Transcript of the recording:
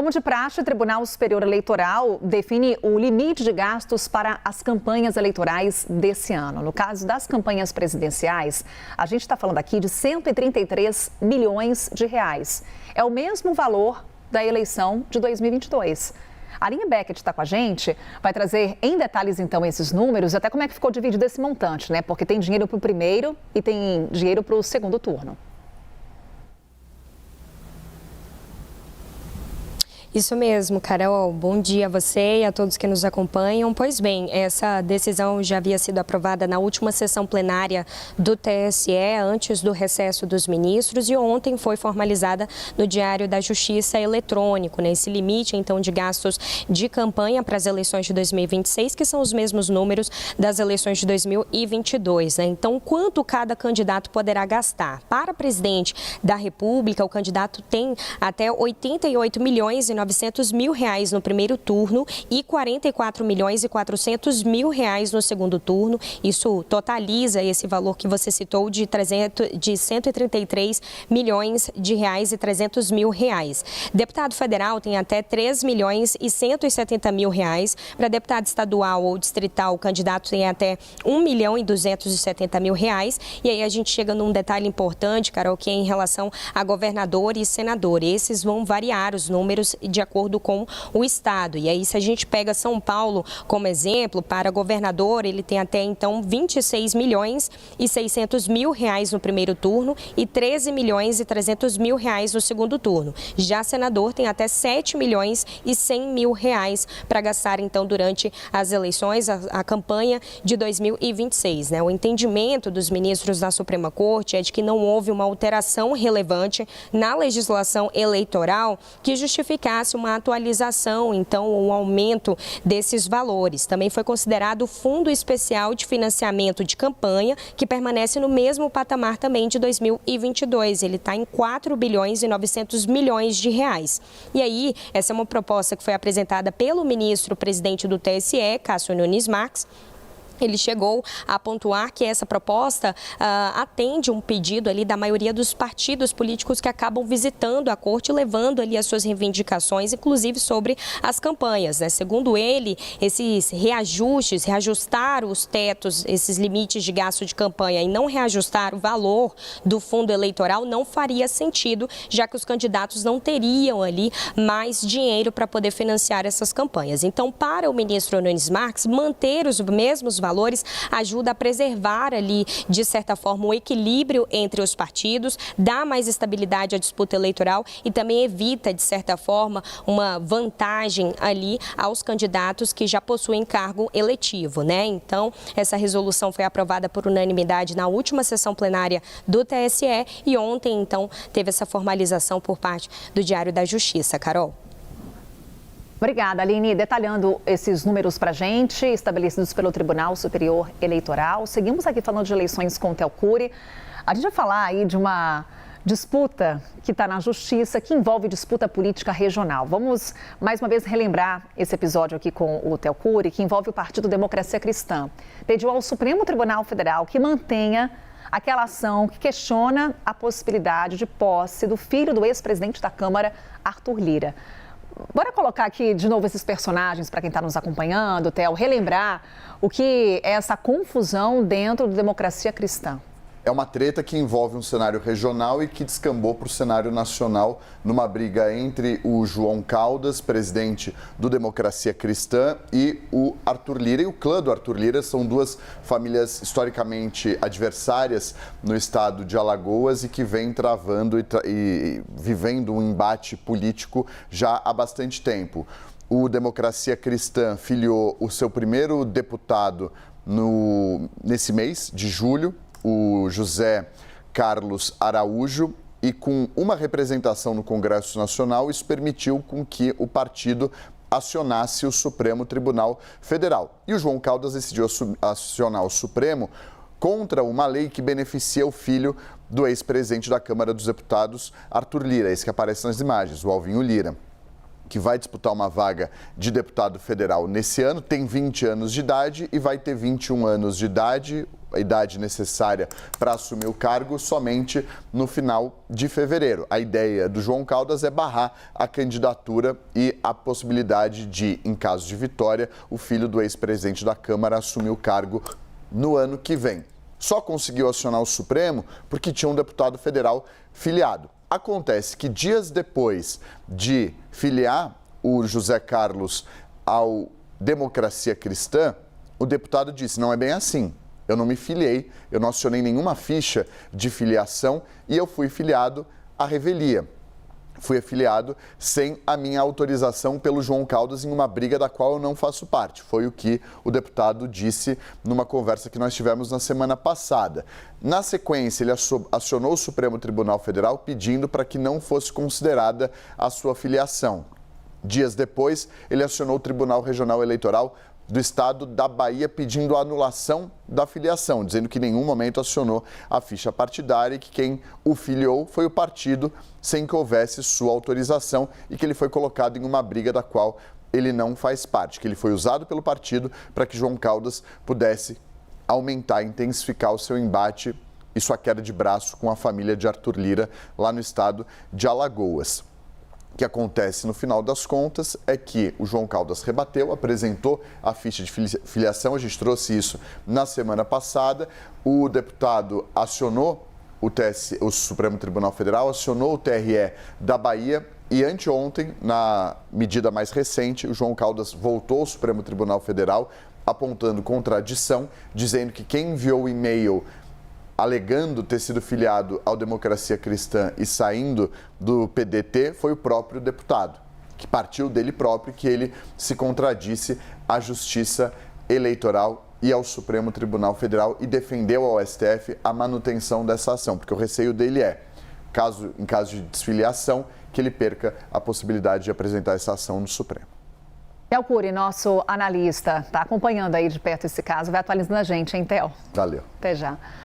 Como de praxe, o Tribunal Superior Eleitoral define o limite de gastos para as campanhas eleitorais desse ano. No caso das campanhas presidenciais, a gente está falando aqui de 133 milhões de reais. É o mesmo valor da eleição de 2022. A Aline Beckett está com a gente, vai trazer em detalhes então esses números, até como é que ficou dividido esse montante, né? Porque tem dinheiro para o primeiro e tem dinheiro para o segundo turno. Isso mesmo, Carol. Bom dia a você e a todos que nos acompanham. Pois bem, essa decisão já havia sido aprovada na última sessão plenária do TSE, antes do recesso dos ministros, e ontem foi formalizada no Diário da Justiça eletrônico, né? Esse limite, então, de gastos de campanha para as eleições de 2026, que são os mesmos números das eleições de 2022, né? Então, quanto cada candidato poderá gastar? Para presidente da República, o candidato tem até 88 milhões e 900 mil reais no primeiro turno e 44 milhões e 400 mil reais no segundo turno. Isso totaliza esse valor que você citou de 133 milhões de reais e 300 mil reais. Deputado federal tem até 3 milhões e 170 mil reais. Para deputado estadual ou distrital, o candidato tem até 1 milhão e 270 mil reais. E aí a gente chega num detalhe importante, Carol, que é em relação a governador e senador. Esses vão variar os números de acordo com o estado. E aí, se a gente pega São Paulo como exemplo, para governador, ele tem até então 26 milhões e 600 mil reais no primeiro turno e 13 milhões e 300 mil reais no segundo turno. Já senador tem até 7 milhões e 100 mil reais para gastar então durante as eleições, a campanha de 2026, né? O entendimento dos ministros da Suprema Corte é de que não houve uma alteração relevante na legislação eleitoral que justificasse uma atualização, então, um aumento desses valores. Também foi considerado o Fundo Especial de Financiamento de Campanha, que permanece no mesmo patamar também de 2022. Ele está em 4 bilhões e 900 milhões de reais. E aí, essa é uma proposta que foi apresentada pelo ministro-presidente do TSE, Cássio Nunes Marques. Ele chegou a pontuar que essa proposta atende um pedido ali da maioria dos partidos políticos que acabam visitando a corte, levando ali as suas reivindicações, inclusive sobre as campanhas, né? Segundo ele, esses reajustes, reajustar os tetos, esses limites de gasto de campanha e não reajustar o valor do fundo eleitoral não faria sentido, já que os candidatos não teriam ali mais dinheiro para poder financiar essas campanhas. Então, para o ministro Nunes Marques, manter os mesmos valores ajuda a preservar ali, de certa forma, o equilíbrio entre os partidos, dá mais estabilidade à disputa eleitoral e também evita, de certa forma, uma vantagem ali aos candidatos que já possuem cargo eletivo, né? Então, essa resolução foi aprovada por unanimidade na última sessão plenária do TSE e ontem, então, teve essa formalização por parte do Diário da Justiça. Carol. Obrigada, Aline. Detalhando esses números para a gente, estabelecidos pelo Tribunal Superior Eleitoral. Seguimos aqui falando de eleições com o Theo Cury. A gente vai falar aí de uma disputa que está na Justiça, que envolve disputa política regional. Vamos, mais uma vez, relembrar esse episódio aqui com o Theo Cury, que envolve o Partido Democracia Cristã. Pediu ao Supremo Tribunal Federal que mantenha aquela ação que questiona a possibilidade de posse do filho do ex-presidente da Câmara, Arthur Lira. Bora colocar aqui de novo esses personagens para quem está nos acompanhando, Theo, relembrar o que é essa confusão dentro do Democracia Cristã. É uma treta que envolve um cenário regional e que descambou para o cenário nacional numa briga entre o João Caldas, presidente do Democracia Cristã, e o Arthur Lira. E o clã do Arthur Lira são duas famílias historicamente adversárias no estado de Alagoas e que vêm travando e vivendo um embate político já há bastante tempo. O Democracia Cristã filiou o seu primeiro deputado nesse mês de julho, o José Carlos Araújo, e com uma representação no Congresso Nacional, isso permitiu com que o partido acionasse o Supremo Tribunal Federal. E o João Caldas decidiu acionar o Supremo contra uma lei que beneficia o filho do ex-presidente da Câmara dos Deputados, Arthur Lira, esse que aparece nas imagens, o Alvinho Lira. que vai disputar uma vaga de deputado federal nesse ano, tem 20 anos de idade e vai ter 21 anos de idade, a idade necessária para assumir o cargo, somente no final de fevereiro. A ideia do João Caldas é barrar a candidatura e a possibilidade de, em caso de vitória, o filho do ex-presidente da Câmara assumir o cargo no ano que vem. Só conseguiu acionar o Supremo porque tinha um deputado federal filiado. Acontece que dias depois de filiar o José Carlos ao Democracia Cristã, o deputado disse: não é bem assim, eu não me filiei, eu não acionei nenhuma ficha de filiação e eu fui filiado à revelia. Fui afiliado sem a minha autorização pelo João Caldas em uma briga da qual eu não faço parte. Foi o que o deputado disse numa conversa que nós tivemos na semana passada. Na sequência, ele acionou o Supremo Tribunal Federal pedindo para que não fosse considerada a sua filiação. Dias depois, ele acionou o Tribunal Regional Eleitoral do estado da Bahia pedindo a anulação da filiação, dizendo que em nenhum momento acionou a ficha partidária e que quem o filiou foi o partido sem que houvesse sua autorização e que ele foi colocado em uma briga da qual ele não faz parte, que ele foi usado pelo partido para que João Caldas pudesse aumentar, intensificar o seu embate e sua queda de braço com a família de Arthur Lira lá no estado de Alagoas. O que acontece no final das contas é que o João Caldas rebateu, apresentou a ficha de filiação, a gente trouxe isso na semana passada, o deputado acionou o Supremo Tribunal Federal, acionou o TRE da Bahia e anteontem, na medida mais recente, o João Caldas voltou ao Supremo Tribunal Federal apontando contradição, dizendo que quem enviou o e-mail alegando ter sido filiado ao Democracia Cristã e saindo do PDT foi o próprio deputado, que partiu dele próprio, que ele se contradisse à Justiça Eleitoral e ao Supremo Tribunal Federal e defendeu ao STF a manutenção dessa ação, porque o receio dele é, em caso de desfiliação, que ele perca a possibilidade de apresentar essa ação no Supremo. Theo Cury, nosso analista, está acompanhando aí de perto esse caso, vai atualizando a gente, hein, Theo? Valeu. Até já.